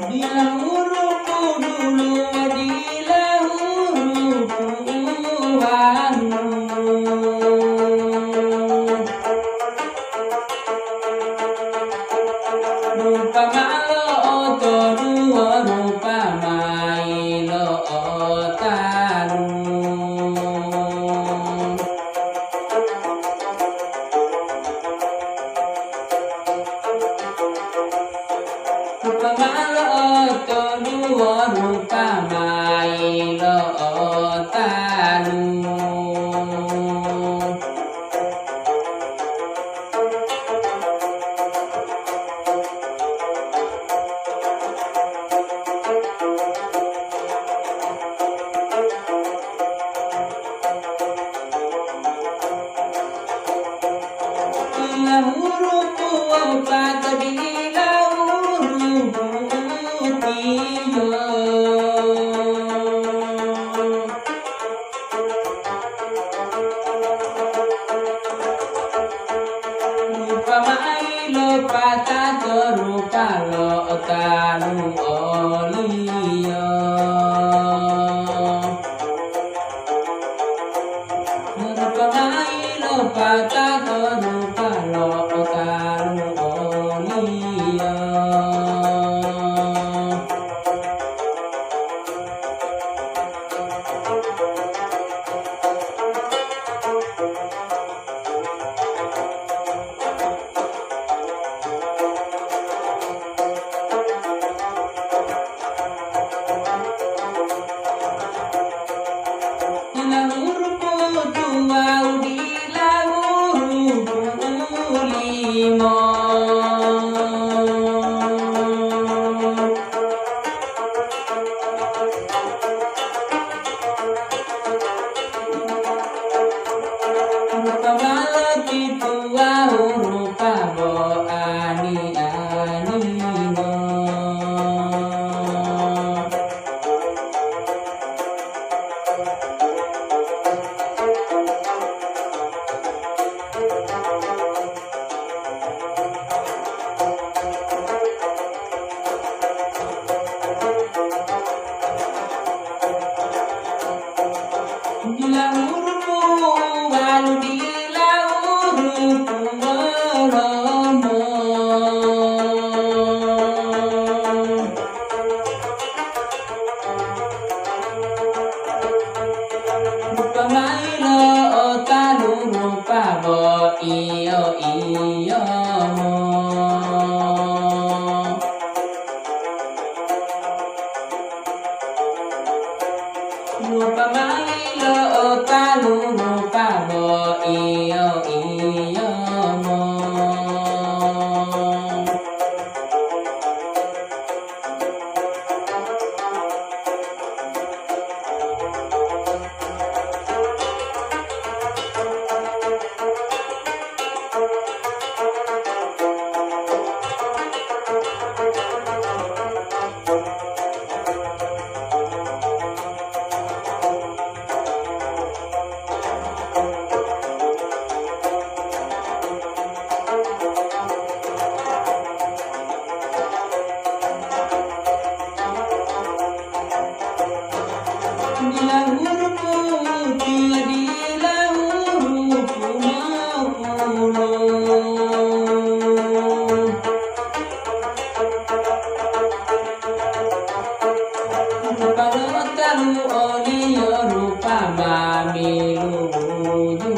Bila hurufku dulu bila huruf rupa malo oto dua rupa mailo otaru rupa malo oto dua rupa mailo otaru bila hurufku empat bila hurufku tiga rupa mailo patato rupa lo otaru olio rupa mailo patato rupa lo otaru olio bila hurufku dua bila hurufku lima rupa malati dua rupa bo ani go bila hurufku walu bila hurufku romo rupa mailo otalu rupa bo iyo mo rupa mailo otalu rupa bo iyo mo bila hurufku bila hurufku mapulo rupa otaru olio rupa mamilu juru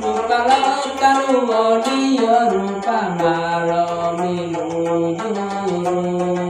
rupa otaru olio rupa malo milu juru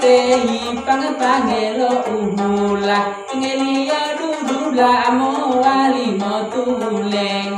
tehi pangelo uhula ngelia dudula mo wali mo tuleng